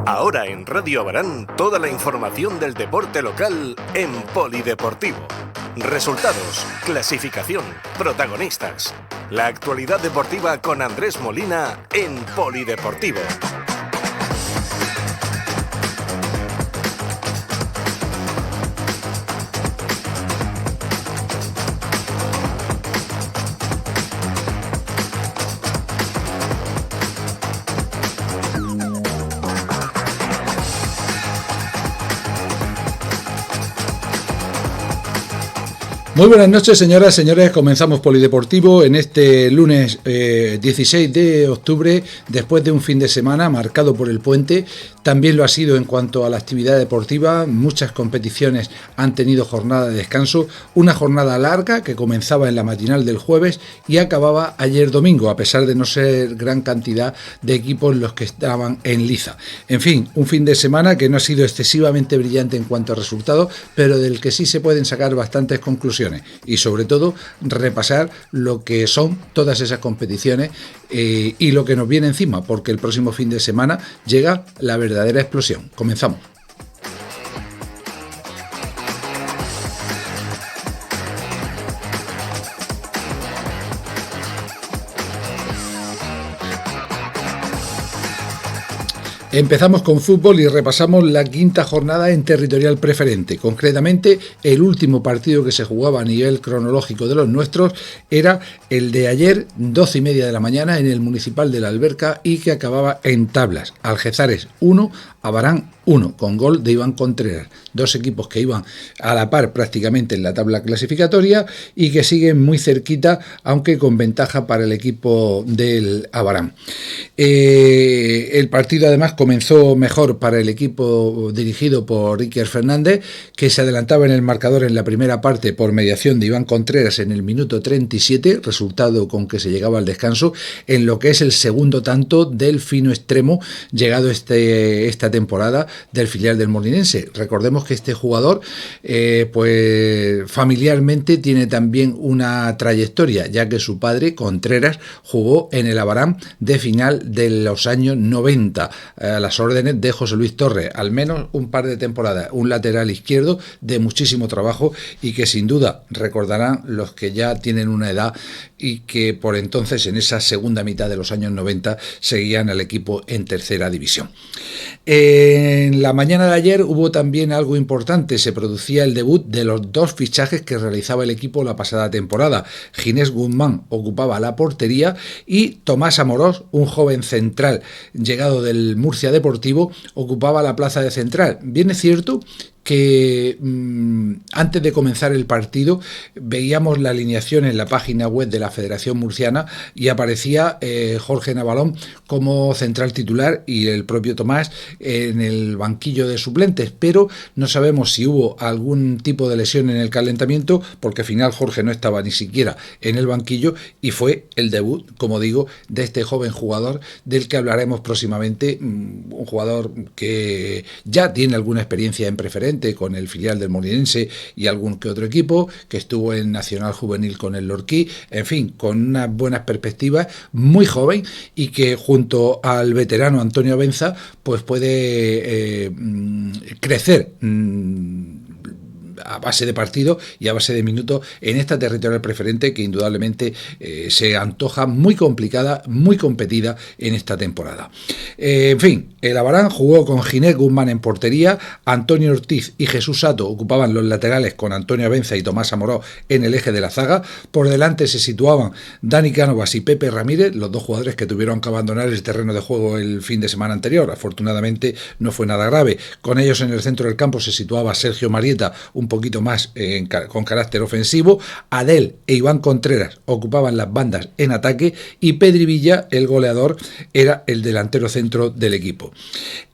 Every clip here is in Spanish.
Ahora en Radio Abarán, toda la información del deporte local en Polideportivo. Resultados, clasificación, protagonistas. La actualidad deportiva con Andrés Molina en Polideportivo. Muy buenas noches, señoras, señores. Comenzamos Polideportivo en este lunes 16 de octubre, después de un fin de semana marcado por el puente. También lo ha sido en cuanto a la actividad deportiva. Muchas competiciones han tenido jornada de descanso. Una jornada larga que comenzaba en la matinal del jueves y acababa ayer domingo, a pesar de no ser gran cantidad de equipos los que estaban en liza. En fin, un fin de semana que no ha sido excesivamente brillante en cuanto a resultados, pero del que sí se pueden sacar bastantes conclusiones. Y sobre todo repasar lo que son todas esas competiciones y lo que nos viene encima, porque el próximo fin de semana llega la verdadera explosión. Comenzamos. Empezamos con fútbol y repasamos la quinta jornada en territorial preferente. Concretamente, el último partido que se jugaba a nivel cronológico de los nuestros era el de ayer, 12:30 de la mañana, en el Municipal de la Alberca, y que acababa en tablas. Algeciras 1, Abarán 1, con gol de Iván Contreras. Dos equipos que iban a la par prácticamente en la tabla clasificatoria y que siguen muy cerquita, aunque con ventaja para el equipo del Abarán. El partido además comenzó mejor para el equipo dirigido por Iker Fernández, que se adelantaba en el marcador en la primera parte por mediación de Iván Contreras en el minuto 37, resultado con que se llegaba al descanso, en lo que es el segundo tanto del fino extremo llegado esta temporada del filial del Molinense. Recordemos que este jugador pues familiarmente tiene también una trayectoria, ya que su padre, Contreras, jugó en el Abarán de final de los años 90 a las órdenes de José Luis Torres, al menos un par de temporadas, un lateral izquierdo de muchísimo trabajo y que sin duda recordarán los que ya tienen una edad y que por entonces en esa segunda mitad de los años 90 seguían al equipo en tercera división. En la mañana de ayer hubo también algo importante, se producía el debut de los dos fichajes que realizaba el equipo la pasada temporada. Ginés Guzmán ocupaba la portería y Tomás Amorós, un joven central llegado del Murcia Deportivo, ocupaba la plaza de central. Bien es cierto que antes de comenzar el partido veíamos la alineación en la página web de la Federación Murciana y aparecía Jorge Navalón como central titular y el propio Tomás en el banquillo de suplentes, pero no sabemos si hubo algún tipo de lesión en el calentamiento, porque al final Jorge no estaba ni siquiera en el banquillo y fue el debut, como digo, de este joven jugador del que hablaremos próximamente, un jugador que ya tiene alguna experiencia en preferente con el filial del Molinense y algún que otro equipo, que estuvo en Nacional Juvenil con el Lorquí, en fin, con unas buenas perspectivas, muy joven y que junto al veterano Antonio Benza pues puede crecer a base de partido y a base de minutos en esta territorial preferente que indudablemente se antoja muy complicada, muy competida en esta temporada. En fin, el Abarán jugó con Ginés Guzmán en portería, Antonio Ortiz y Jesús Sato ocupaban los laterales con Antonio Benza y Tomás Amorós en el eje de la zaga. Por delante se situaban Dani Cánovas y Pepe Ramírez, los dos jugadores que tuvieron que abandonar el terreno de juego el fin de semana anterior. Afortunadamente no fue nada grave. Con ellos en el centro del campo se situaba Sergio Marieta, un poquito más con carácter ofensivo. Adel e Iván Contreras ocupaban las bandas en ataque y Pedri Villa, el goleador, era el delantero centro del equipo.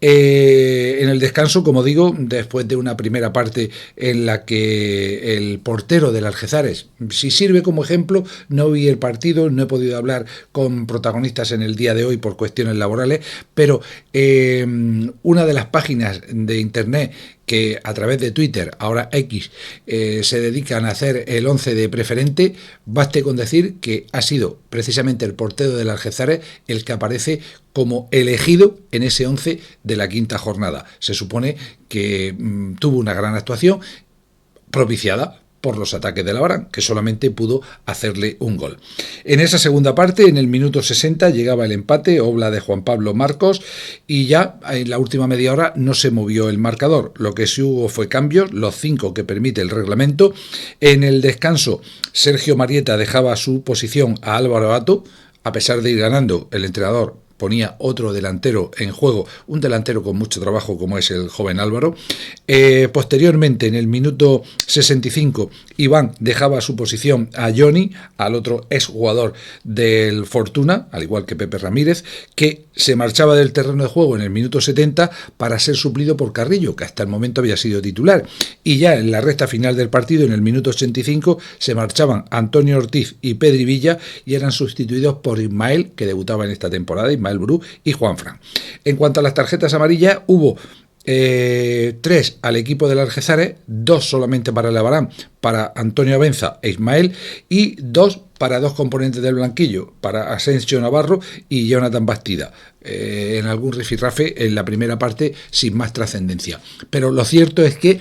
En el descanso, como digo, después de una primera parte en la que el portero del Algeciras, si sirve como ejemplo, no vi el partido, no he podido hablar con protagonistas en el día de hoy por cuestiones laborales, pero una de las páginas de internet que a través de Twitter, ahora X, se dedican a hacer el 11 de preferente, baste con decir que ha sido precisamente el portero del Algezare el que aparece como elegido en ese 11 de la quinta jornada. Se supone que tuvo una gran actuación propiciada por los ataques de Labarán, que solamente pudo hacerle un gol. En esa segunda parte, en el minuto 60, llegaba el empate, obra de Juan Pablo Marcos, y ya en la última media hora no se movió el marcador. Lo que sí hubo fue cambios, los 5 que permite el reglamento. En el descanso, Sergio Marieta dejaba su posición a Álvaro Ato, a pesar de ir ganando, el entrenador ponía otro delantero en juego, un delantero con mucho trabajo como es el joven Álvaro. Posteriormente, en el minuto 65, Iván dejaba su posición a Johnny, al otro exjugador del Fortuna, al igual que Pepe Ramírez, que se marchaba del terreno de juego en el minuto 70 para ser suplido por Carrillo, que hasta el momento había sido titular. Y ya en la recta final del partido, en el minuto 85, se marchaban Antonio Ortiz y Pedri Villa y eran sustituidos por Ismael, que debutaba en esta temporada, Ismael Bru y Juanfran. En cuanto a las tarjetas amarillas, hubo 3 al equipo del Algezare, 2 solamente para Labarán, para Antonio Abenza e Ismael, y 2 para 2 componentes del banquillo, para Asensio Navarro y Jonathan Bastida. En algún rifirrafe en la primera parte sin más trascendencia. Pero lo cierto es que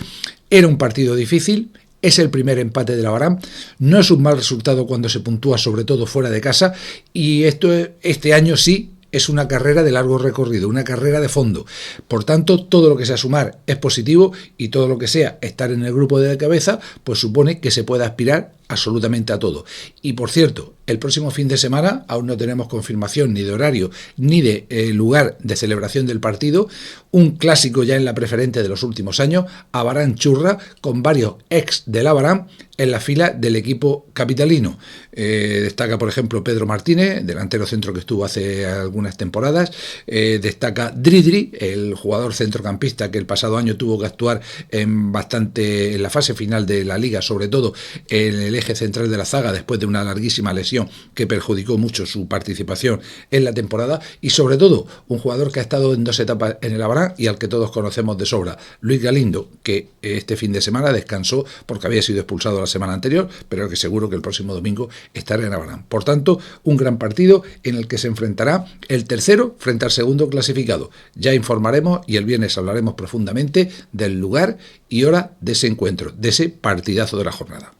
era un partido difícil. Es el primer empate de Labarán, no es un mal resultado cuando se puntúa sobre todo fuera de casa, y este año sí es una carrera de largo recorrido, una carrera de fondo. Por tanto, todo lo que sea sumar es positivo y todo lo que sea estar en el grupo de cabeza, pues supone que se puede aspirar absolutamente a todo. Y por cierto, el próximo fin de semana, aún no tenemos confirmación ni de horario ni de lugar de celebración del partido, un clásico ya en la preferente de los últimos años, Abarán Churra, con varios ex del Abarán en la fila del equipo capitalino. Destaca, por ejemplo, Pedro Martínez, delantero centro que estuvo hace algunas temporadas. Destaca Dridri, el jugador centrocampista que el pasado año tuvo que actuar en la fase final de la Liga, sobre todo en el eje central de la zaga, después de una larguísima lesión que perjudicó mucho su participación en la temporada, y sobre todo un jugador que ha estado en 2 etapas en el Abarán y al que todos conocemos de sobra, Luis Galindo, que este fin de semana descansó porque había sido expulsado la semana anterior, pero que seguro que el próximo domingo estará en Abarán. Por tanto, un gran partido en el que se enfrentará el tercero frente al segundo clasificado. Ya informaremos y el viernes hablaremos profundamente del lugar y hora de ese encuentro, de ese partidazo de la jornada.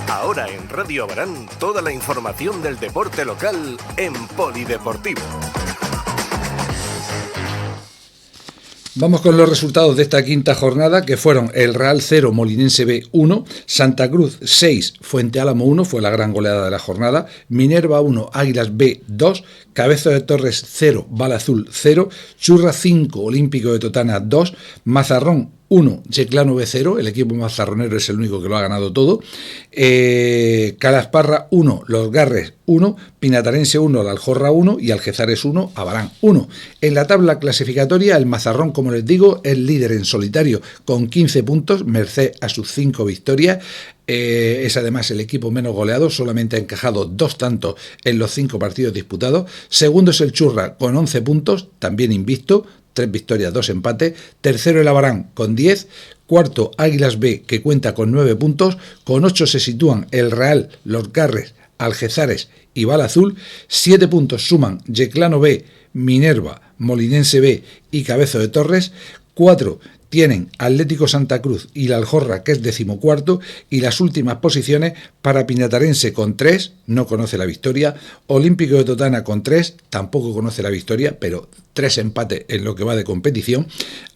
Ahora en Radio Abarán, toda la información del deporte local en Polideportivo. Vamos con los resultados de esta quinta jornada, que fueron el Real 0, Molinense B 1, Santa Cruz 6, Fuente Álamo 1, fue la gran goleada de la jornada, Minerva 1, Águilas B 2, Cabezo de Torres 0, Bala Azul 0, Churra 5, Olímpico de Totana 2, Mazarrón 1, Checlano B0, el equipo mazarronero es el único que lo ha ganado todo, Calasparra 1, Los Garres 1, Pinatarense 1, La Aljorra 1 y Algezares 1, Abarán 1. En la tabla clasificatoria, el Mazarrón, como les digo, es líder en solitario con 15 puntos, merced a sus 5 victorias. Es además el equipo menos goleado, solamente ha encajado 2 tantos en los 5 partidos disputados. Segundo es el Churra con 11 puntos, también invicto, 3 victorias, 2 empates. Tercero el Abarán con 10. Cuarto Águilas B, que cuenta con 9 puntos. Con 8 se sitúan el Real, Los Garres, Algezares y Bala Azul. 7 puntos suman Yeclano B, Minerva, Molinense B y Cabezo de Torres. 4 tienen Atlético Santa Cruz y La Aljorra, que es 14º, y las últimas posiciones para Pinatarense con 3, no conoce la victoria, Olímpico de Totana con 3, tampoco conoce la victoria, pero 3 empates en lo que va de competición,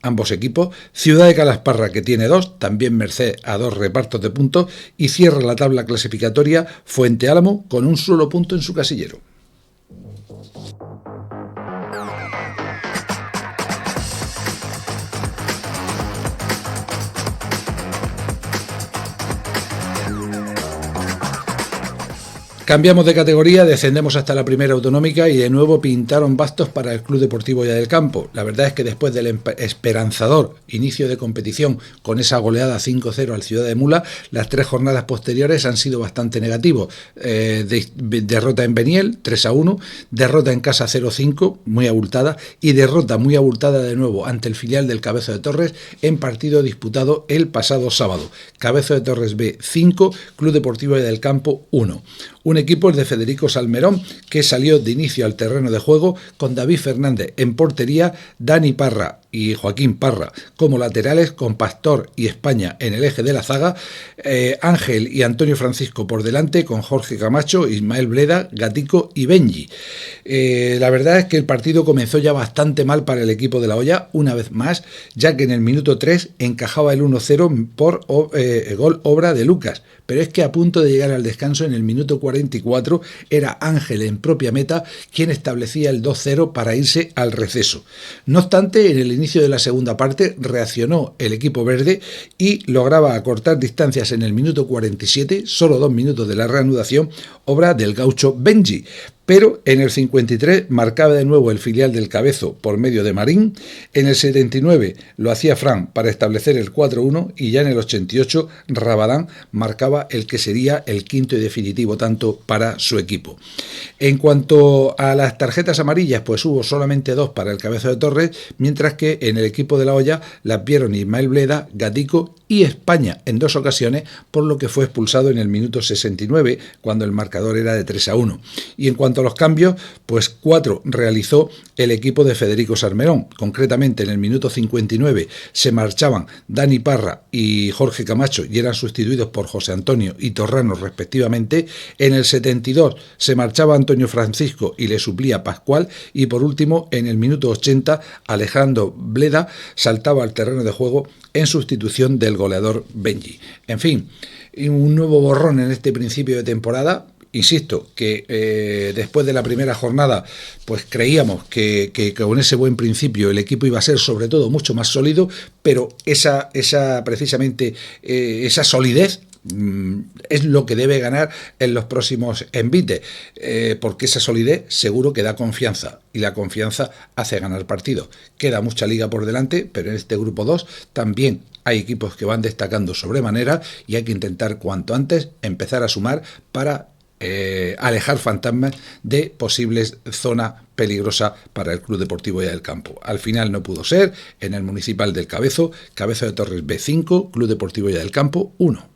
ambos equipos, Ciudad de Calasparra, que tiene 2, también merced a 2 repartos de puntos, y cierra la tabla clasificatoria Fuente Álamo con un solo punto en su casillero. Cambiamos de categoría, descendemos hasta la primera autonómica y de nuevo pintaron bastos para el Club Deportivo Ya del Campo. La verdad es que después del esperanzador inicio de competición con esa goleada 5-0 al Ciudad de Mula, las 3 jornadas posteriores han sido bastante negativos. Derrota en Beniel 3-1, derrota en casa 0-5, muy abultada, y derrota muy abultada de nuevo ante el filial del Cabezo de Torres en partido disputado el pasado sábado. Cabezo de Torres B 5, Club Deportivo Ya del Campo 1. Un equipo el de Federico Salmerón, que salió de inicio al terreno de juego con David Fernández en portería, Dani Parra y Joaquín Parra como laterales, con Pastor y España en el eje de la zaga, Ángel y Antonio Francisco por delante, con Jorge Camacho, Ismael Bleda, Gatico y Benji. La verdad es que el partido comenzó ya bastante mal para el equipo de La Hoya, una vez más, ya que en el minuto 3 encajaba el 1-0 por gol obra de Lucas, pero es que a punto de llegar al descanso, en el minuto 44, era Ángel en propia meta quien establecía el 2-0 para irse al receso. No obstante, en el inicio de la segunda parte reaccionó el equipo verde y lograba acortar distancias en el minuto 47, solo 2 minutos de la reanudación, obra del gaucho Benji. Pero en el 53 marcaba de nuevo el filial del Cabezo por medio de Marín, en el 79 lo hacía Fran para establecer el 4-1 y ya en el 88 Rabadán marcaba el que sería el quinto y definitivo tanto para su equipo. En cuanto a las tarjetas amarillas, pues hubo solamente 2 para el Cabezo de Torres, mientras que en el equipo de La Hoya las vieron Ismael Bleda, Gatico y España en 2 ocasiones, por lo que fue expulsado en el minuto 69, cuando el marcador era de 3-1. Y en cuanto a los cambios, pues 4 realizó el equipo de Federico Salmerón. Concretamente, en el minuto 59 se marchaban Dani Parra y Jorge Camacho y eran sustituidos por José Antonio y Torrano respectivamente. En el 72 se marchaba Antonio Francisco y le suplía Pascual, y por último en el minuto 80 Alejandro Bleda saltaba al terreno de juego en sustitución del goleador Benji. En fin, un nuevo borrón en este principio de temporada. Insisto que después de la primera jornada pues creíamos que con ese buen principio el equipo iba a ser sobre todo mucho más sólido, pero esa solidez es lo que debe ganar en los próximos envites, porque esa solidez seguro que da confianza, y la confianza hace ganar partidos. Queda mucha liga por delante, pero en este grupo 2 también hay equipos que van destacando sobremanera y hay que intentar cuanto antes empezar a sumar para alejar fantasmas de posibles zona peligrosa para el Club Deportivo Ya del Campo. Al final no pudo ser. En el Municipal del Cabezo de Torres B5, Club Deportivo Ya del Campo 1.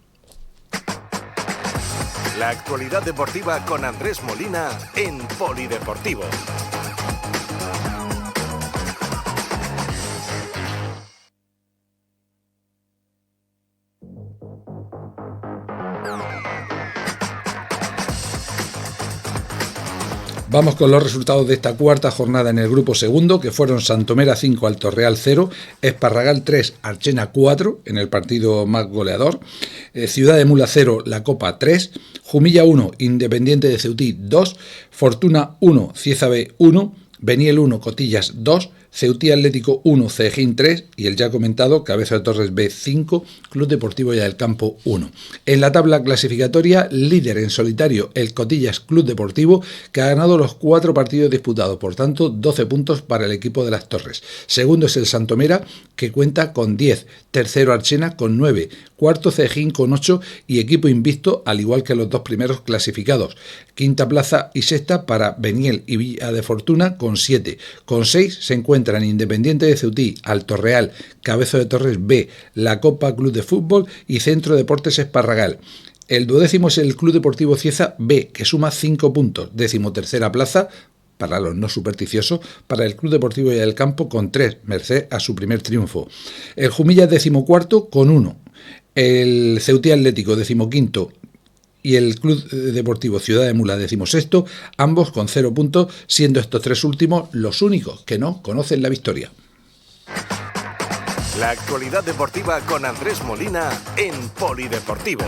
La actualidad deportiva con Andrés Molina en Polideportivo. Vamos con los resultados de esta cuarta jornada en el grupo segundo, que fueron Santomera 5, Alto Real 0, Esparragal 3, Archena 4 en el partido más goleador, Ciudad de Mula 0, La Copa 3, Jumilla 1, Independiente de Ceutí 2, Fortuna 1, Cieza B 1, Beniel 1, Cotillas 2, Ceutí Atlético 1, Cejín 3 y el ya comentado Cabezo de Torres B 5, Club Deportivo Ya del Campo 1. En la tabla clasificatoria, líder en solitario el Cotillas Club Deportivo, que ha ganado los 4 partidos disputados, por tanto 12 puntos para el equipo de las Torres. Segundo es el Santomera, que cuenta con 10, tercero Archena con 9, cuarto Cejín con 8 y equipo invicto, al igual que los 2 primeros clasificados. Quinta plaza y sexta para Beniel y Villa de Fortuna con 7. Con 6 se encuentran Independiente de Ceutí, Alto Real, Cabezo de Torres B, La Copa Club de Fútbol y Centro Deportes Esparragal. El 12º es el Club Deportivo Cieza B, que suma 5 puntos. 13ª plaza, para los no supersticiosos, para el Club Deportivo Ya del Campo con 3, merced a su primer triunfo. El Jumilla 14º con 1. El Ceutí Atlético 15º y el Club Deportivo Ciudad de Mula 16º, ambos con 0 puntos, siendo estos 3 últimos los únicos que no conocen la victoria. La actualidad deportiva con Andrés Molina en Polideportivo.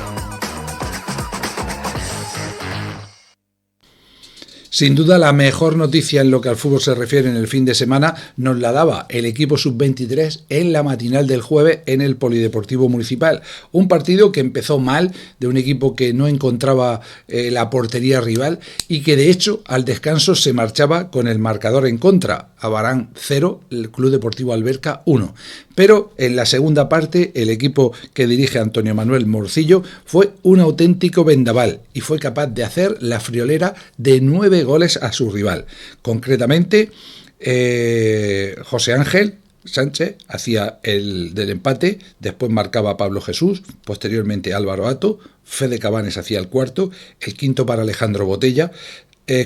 Sin duda la mejor noticia en lo que al fútbol se refiere en el fin de semana nos la daba el equipo sub-23 en la matinal del jueves en el Polideportivo Municipal. Un partido que empezó mal, de un equipo que no encontraba la portería rival y que de hecho al descanso se marchaba con el marcador en contra. Abarán 0, el Club Deportivo Alberca 1. Pero en la segunda parte el equipo que dirige Antonio Manuel Morcillo fue un auténtico vendaval y fue capaz de hacer la friolera de 9 goles a su rival. Concretamente, José Ángel Sánchez hacía el del empate, después marcaba Pablo Jesús, posteriormente Álvaro Ato, Fede Cabanes hacía el cuarto, el quinto para Alejandro Botella.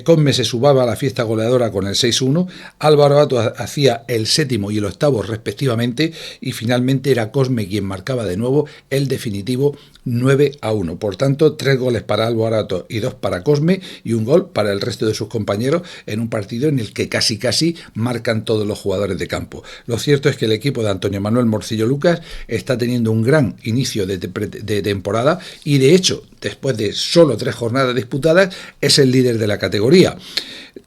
Cosme se subaba a la fiesta goleadora con el 6-1, Álvaro Ato hacía el séptimo y el octavo respectivamente, y finalmente era Cosme quien marcaba de nuevo el definitivo 9-1. Por tanto, 3 goles para Álvaro Ato y 2 para Cosme, y un gol para el resto de sus compañeros en un partido en el que casi marcan todos los jugadores de campo. Lo cierto es que el equipo de Antonio Manuel Morcillo Lucas está teniendo un gran inicio de temporada y de hecho, después de solo 3 jornadas disputadas, es el líder de la categoría.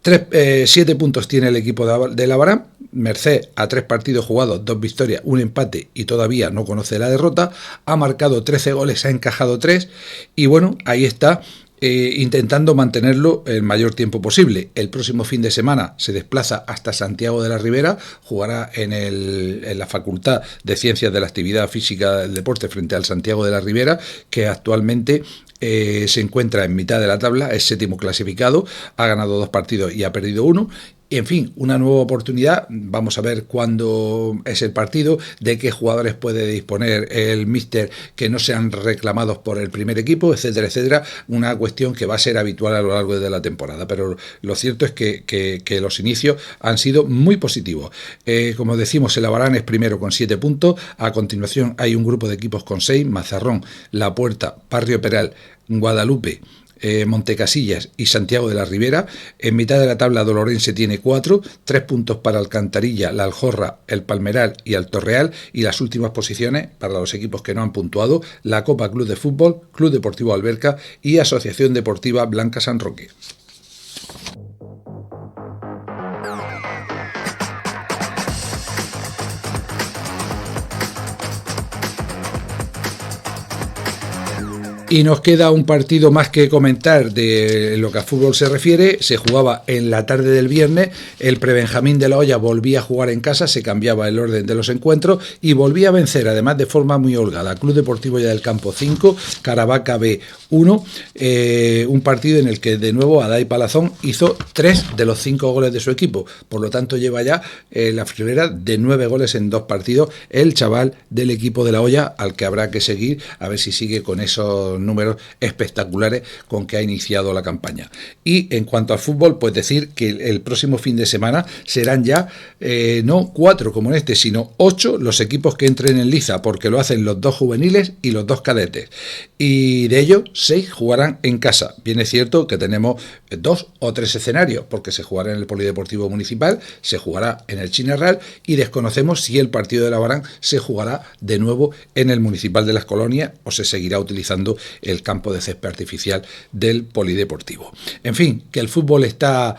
7 puntos tiene el equipo de Abarán, merced a 3 partidos jugados, 2 victorias, 1 empate y todavía no conoce la derrota. Ha marcado 13 goles, ha encajado 3 y bueno, ahí está. Intentando mantenerlo el mayor tiempo posible. El próximo fin de semana se desplaza hasta Santiago de la Ribera, jugará en la Facultad de Ciencias de la Actividad Física del Deporte frente al Santiago de la Ribera, que actualmente se encuentra en mitad de la tabla, es 7º clasificado, ha ganado 2 partidos y ha perdido 1. Y en fin, una nueva oportunidad. Vamos a ver cuándo es el partido, de qué jugadores puede disponer el míster que no sean reclamados por el primer equipo, etcétera, etcétera. Una cuestión que va a ser habitual a lo largo de la temporada. Pero lo cierto es que los inicios han sido muy positivos. Como decimos, el Abarán es primero con 7 puntos. A continuación hay un grupo de equipos con 6, Mazarrón, La Puerta, Barrio Peral, Guadalupe, Montecasillas y Santiago de la Ribera. En mitad de la tabla Dolorense tiene 4, 3 puntos para Alcantarilla, La Aljorra, El Palmeral y Alto Real, y las últimas posiciones para los equipos que no han puntuado: la Copa Club de Fútbol, Club Deportivo Alberca y Asociación Deportiva Blanca San Roque. Y nos queda un partido más que comentar de lo que a fútbol se refiere. Se jugaba en la tarde del viernes, el Prebenjamín de La Hoya volvía a jugar en casa, se cambiaba el orden de los encuentros y volvía a vencer, además de forma muy holgada, Club Deportivo Ya del Campo 5, Caravaca B 1, un partido en el que de nuevo Adai Palazón hizo 3 de los 5 goles de su equipo, por lo tanto lleva ya la friolera de 9 goles en 2 partidos, el chaval del equipo de La Hoya, al que habrá que seguir, a ver si sigue con esos números espectaculares con que ha iniciado la campaña. Y en cuanto al fútbol, pues decir que el próximo fin de semana serán ya no 4 como en este, sino 8 los equipos que entren en liza, porque lo hacen los 2 juveniles y los 2 cadetes, y de ellos 6 jugarán en casa. Bien es cierto que tenemos 2 o 3 escenarios, porque se jugará en el Polideportivo Municipal, se jugará en el Chinerral y desconocemos si el partido de la Abarán se jugará de nuevo en el Municipal de las Colonias o se seguirá utilizando el campo de césped artificial del Polideportivo. En fin, que el fútbol está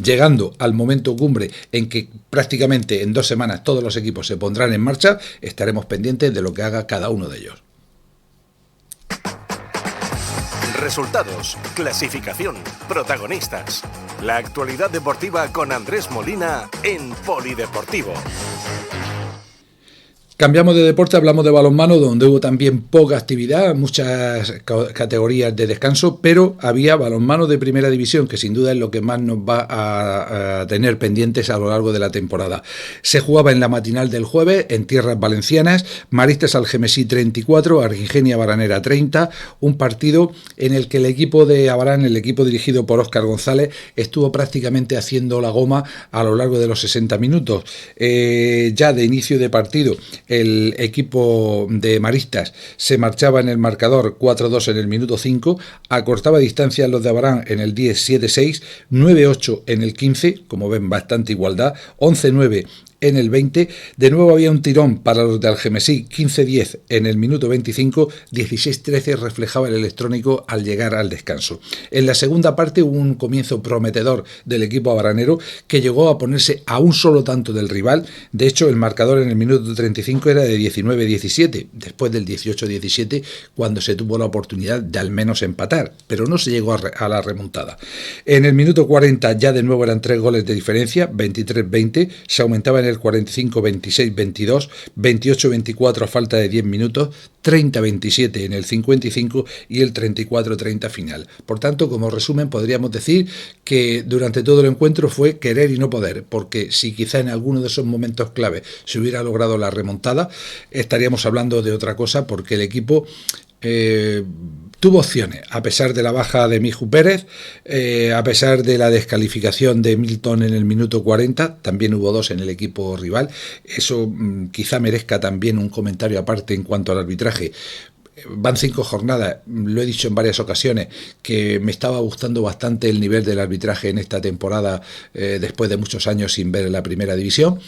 llegando al momento cumbre en que prácticamente en 2 semanas todos los equipos se pondrán en marcha. Estaremos pendientes de lo que haga cada uno de ellos. Resultados, clasificación, protagonistas. La actualidad deportiva con Andrés Molina en Polideportivo. Cambiamos de deporte, hablamos de balonmano, donde hubo también poca actividad, muchas categorías de descanso, pero había balonmano de primera división, que sin duda es lo que más nos va a tener pendientes a lo largo de la temporada. Se jugaba en la matinal del jueves, en tierras valencianas, Maristas Algemesí 34, Argingenia Baranera 30, un partido en el que el equipo de Abarán, el equipo dirigido por Óscar González, estuvo prácticamente haciendo la goma a lo largo de los 60 minutos. Ya de inicio de partido, el equipo de Maristas se marchaba en el marcador 4-2 en el minuto 5, acortaba distancias los de Abarán en el 10 7-6, 9-8 en el 15, como ven bastante igualdad, 11-9 en el 20. De nuevo había un tirón para los de Algemesí, 15-10 en el minuto 25, 16-13 reflejaba el electrónico al llegar al descanso. En la segunda parte hubo un comienzo prometedor del equipo abaranero que llegó a ponerse a un solo tanto del rival. De hecho, el marcador en el minuto 35 era de 19-17, después del 18-17, cuando se tuvo la oportunidad de al menos empatar, pero no se llegó a la remontada. En el minuto 40 ya de nuevo eran 3 goles de diferencia, 23-20, se aumentaba en el 45, 26, 22, 28, 24 a falta de 10 minutos, 30, 27 en el 55 y el 34, 30 final. Por tanto, como resumen, podríamos decir que durante todo el encuentro fue querer y no poder, porque si quizá en alguno de esos momentos clave se hubiera logrado la remontada, estaríamos hablando de otra cosa, porque el equipo tuvo opciones, a pesar de la baja de Miju Pérez, a pesar de la descalificación de Milton en el minuto 40, también hubo 2 en el equipo rival. Eso quizá merezca también un comentario aparte en cuanto al arbitraje. Van 5 jornadas, lo he dicho en varias ocasiones, que me estaba gustando bastante el nivel del arbitraje en esta temporada, después de muchos años sin ver la primera división.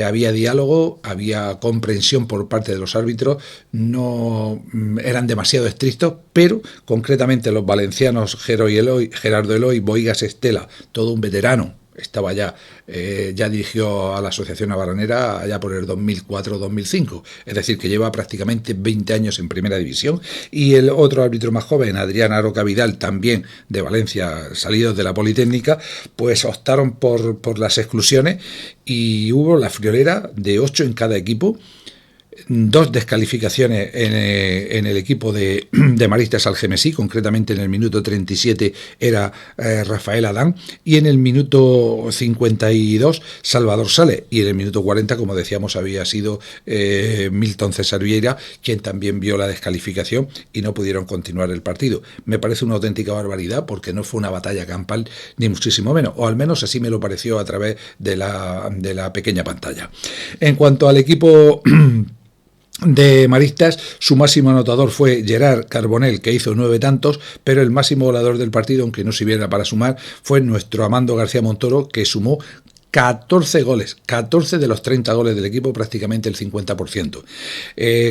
Había diálogo, había comprensión por parte de los árbitros, no eran demasiado estrictos, pero concretamente los valencianos Gerardo Eloy, Boigas Estela, todo un veterano, estaba ya dirigió a la Asociación Abaranera allá por el 2004-2005, es decir, que lleva prácticamente 20 años en primera división, y el otro árbitro más joven, Adrián Aroca Vidal, también de Valencia, salidos de la Politécnica, pues optaron por las exclusiones y hubo la friolera de 8 en cada equipo. 2 descalificaciones en el equipo de Maristas Algemesí, concretamente en el minuto 37 era Rafael Adán, y en el minuto 52 Salvador Sales, y en el minuto 40, como decíamos, había sido Milton César Vieira quien también vio la descalificación y no pudieron continuar el partido. Me parece una auténtica barbaridad, porque no fue una batalla campal ni muchísimo menos, o al menos así me lo pareció a través de la pequeña pantalla. En cuanto al equipo de Maristas, su máximo anotador fue Gerard Carbonell, que hizo 9 tantos, pero el máximo goleador del partido, aunque no sirviera para sumar, fue nuestro Amando García Montoro, que sumó 14 goles, 14 de los 30 goles del equipo, prácticamente el 50%.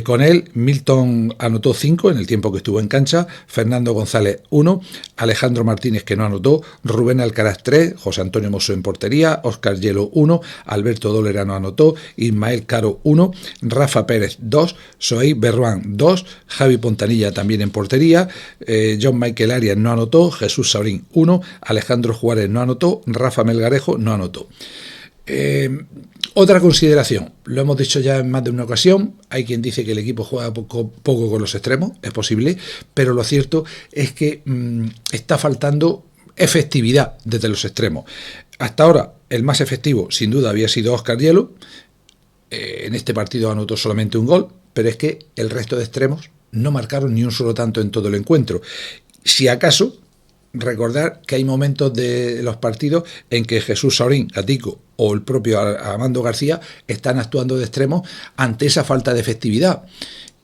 Con él, Milton anotó 5 en el tiempo que estuvo en cancha, Fernando González 1, Alejandro Martínez, que no anotó, Rubén Alcaraz 3, José Antonio Mosso en portería, Óscar Hielo 1, Alberto Dólera no anotó, Ismael Caro 1, Rafa Pérez 2, Soey Berruán 2, Javi Pontanilla también en portería, John Michael Arias no anotó, Jesús Saurín 1, Alejandro Juárez no anotó, Rafa Melgarejo no anotó. Otra consideración, lo hemos dicho ya en más de una ocasión, hay quien dice que el equipo juega poco con los extremos, es posible, pero lo cierto es que está faltando efectividad desde los extremos. Hasta ahora el más efectivo sin duda había sido Óscar Hielo, en este partido anotó solamente un gol, pero es que el resto de extremos no marcaron ni un solo tanto en todo el encuentro. Si acaso, recordar que hay momentos de los partidos en que Jesús Saurín, Gatico o el propio Amando García están actuando de extremo ante esa falta de efectividad.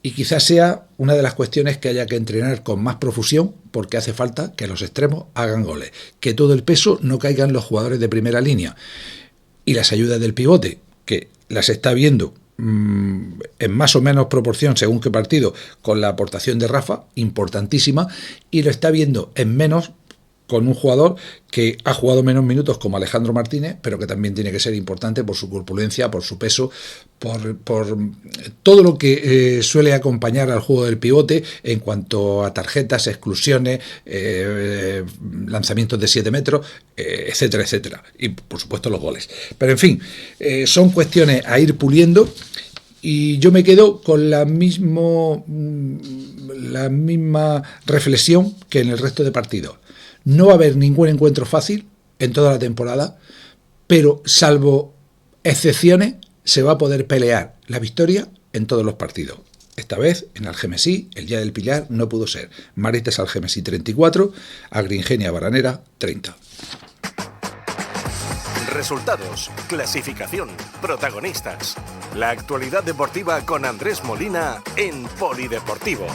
Y quizás sea una de las cuestiones que haya que entrenar con más profusión, porque hace falta que los extremos hagan goles, que todo el peso no caiga en los jugadores de primera línea. Y las ayudas del pivote, que las está viendo en más o menos proporción según qué partido, con la aportación de Rafa, importantísima, y lo está viendo en menos con un jugador que ha jugado menos minutos como Alejandro Martínez, pero que también tiene que ser importante por su corpulencia, por su peso, por todo lo que suele acompañar al juego del pivote en cuanto a tarjetas, exclusiones, lanzamientos de 7 metros, etcétera, etcétera. Y por supuesto los goles. Pero en fin, son cuestiones a ir puliendo. Y yo me quedo con la misma reflexión que en el resto de partidos. No va a haber ningún encuentro fácil en toda la temporada, pero salvo excepciones, se va a poder pelear la victoria en todos los partidos. Esta vez en Algemesí, el día del Pilar, no pudo ser. Maristas Algemesí 34, Agringenia Baranera 30. Resultados, clasificación, protagonistas. La actualidad deportiva con Andrés Molina en Polideportivo.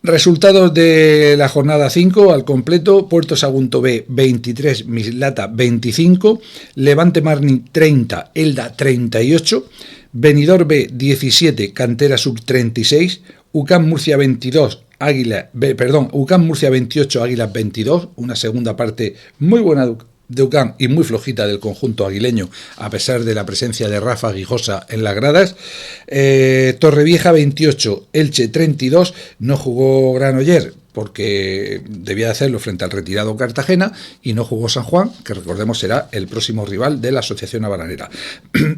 Resultados de la jornada 5 al completo: Puerto Sagunto B 23, Mislata 25, Levante Marni 30, Elda 38, Benidorm B 17, Cantera Sub 36, UCAM Murcia 22, UCAM Murcia 28, Águilas 22, una segunda parte muy buena de UCAM y muy flojita del conjunto aguileño, a pesar de la presencia de Rafa Guijosa en las gradas. Torrevieja 28, Elche 32, no jugó Granollers porque debía de hacerlo frente al retirado Cartagena, y no jugó San Juan, que recordemos será el próximo rival de la Asociación Habanera.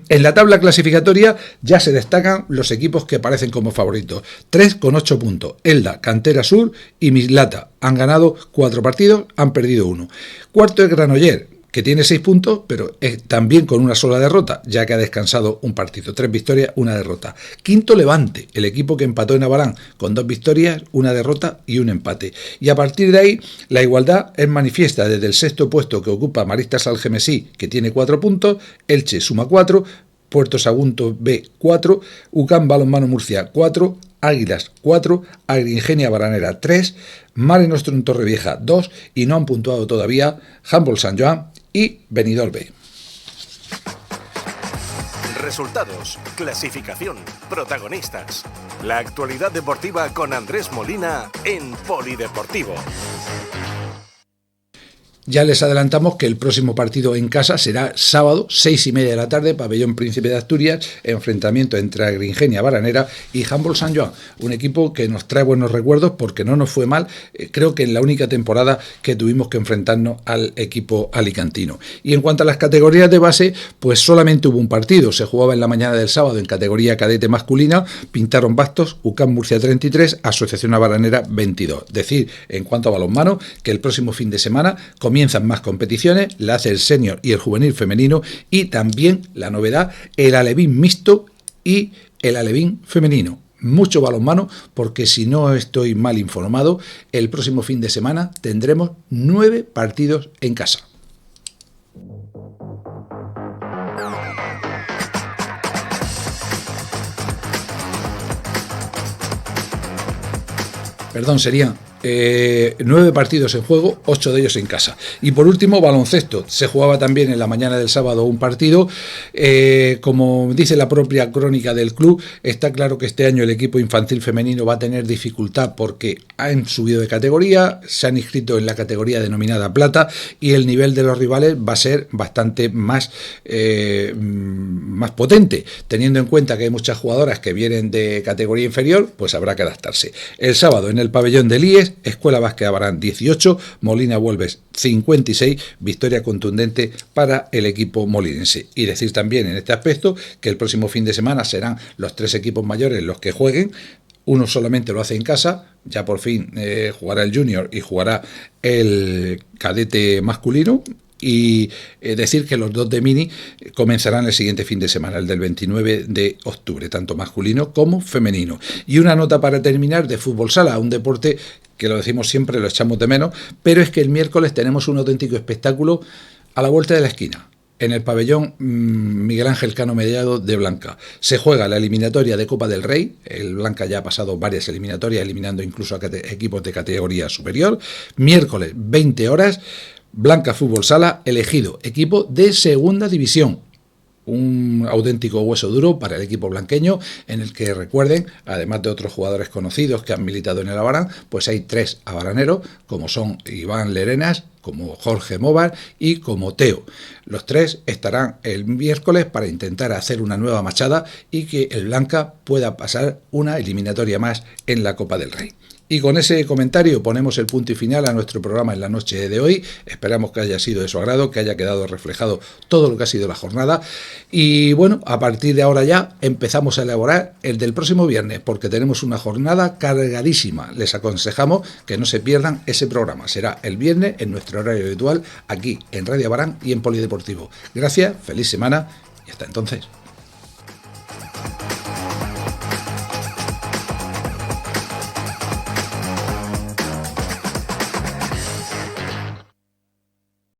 En la tabla clasificatoria ya se destacan los equipos que aparecen como favoritos. 3 con 8 puntos, Elda, Cantera Sur y Mislata. Han ganado 4 partidos, han perdido 1. Cuarto es Granollers, que tiene 6 puntos, pero también con una sola derrota, ya que ha descansado un partido. 3 victorias, 1 derrota. Quinto, Levante, el equipo que empató en Abarán, con 2 victorias, 1 derrota y 1 empate. Y a partir de ahí, la igualdad es manifiesta desde el sexto puesto que ocupa Maristas Algemesí, que tiene 4 puntos, Elche suma 4, Puerto Sagunto B 4, UCAM Balonmano Murcia 4, Águilas 4, Agringenia Baranera 3, Mare Nostrum Torrevieja 2, y no han puntuado todavía Humboldt San Joan y Benidorm B. Resultados, clasificación, protagonistas. La actualidad deportiva con Andrés Molina en Polideportivo. Ya les adelantamos que el próximo partido en casa será sábado, 6:30 de la tarde, Pabellón Príncipe de Asturias, enfrentamiento entre Agringenia Baranera y Humboldt San Joan, un equipo que nos trae buenos recuerdos porque no nos fue mal, creo que en la única temporada que tuvimos que enfrentarnos al equipo alicantino. Y en cuanto a las categorías de base, pues solamente hubo un partido, se jugaba en la mañana del sábado en categoría cadete masculina, pintaron bastos, UCAM Murcia 33, Asociación Baranera 22. Decir, en cuanto a balonmano, que el próximo fin de semana comienzan más competiciones, la hace el senior y el juvenil femenino, y también la novedad, el alevín mixto y el alevín femenino. Mucho balonmano, porque si no estoy mal informado, el próximo fin de semana tendremos 9 partidos en casa. Serían 9 partidos en juego, 8 de ellos en casa. Y por último, baloncesto. Se jugaba también en la mañana del sábado un partido. Como dice la propia crónica del club, está claro que este año el equipo infantil femenino va a tener dificultad porque han subido de categoría, se han inscrito en la categoría denominada plata, y el nivel de los rivales va a ser bastante más potente. Teniendo en cuenta que hay muchas jugadoras que vienen de categoría inferior, pues habrá que adaptarse. El sábado en el pabellón del IES, Escuela Vázquez Abarán 18, Molina Vuelves 56, victoria contundente para el equipo molinense. Y decir también en este aspecto que el próximo fin de semana serán los 3 equipos mayores los que jueguen. Uno solamente lo hace en casa, ya por fin jugará el junior y jugará el cadete masculino. Y decir que los 2 de mini comenzarán el siguiente fin de semana, el del 29 de octubre, tanto masculino como femenino. Y una nota para terminar de fútbol sala, un deporte que lo decimos siempre, lo echamos de menos, pero es que el miércoles tenemos un auténtico espectáculo a la vuelta de la esquina. En el pabellón Miguel Ángel Cano Mellado de Blanca se juega la eliminatoria de Copa del Rey. El Blanca ya ha pasado varias eliminatorias, eliminando incluso a equipos de categoría superior. Miércoles, 20 horas, Blanca Fútbol Sala, elegido equipo de segunda división. Un auténtico hueso duro para el equipo blanqueño, en el que, recuerden, además de otros jugadores conocidos que han militado en el Abarán, pues hay 3 abaraneros, como son Iván Lerenas, como Jorge Móvar y como Teo. Los 3 estarán el miércoles para intentar hacer una nueva machada y que el Blanca pueda pasar una eliminatoria más en la Copa del Rey. Y con ese comentario ponemos el punto y final a nuestro programa en la noche de hoy. Esperamos que haya sido de su agrado, que haya quedado reflejado todo lo que ha sido la jornada. Y bueno, a partir de ahora ya empezamos a elaborar el del próximo viernes, porque tenemos una jornada cargadísima. Les aconsejamos que no se pierdan ese programa. Será el viernes en nuestro horario habitual, aquí en Radio Abarán y en Polideportivo. Gracias, feliz semana y hasta entonces.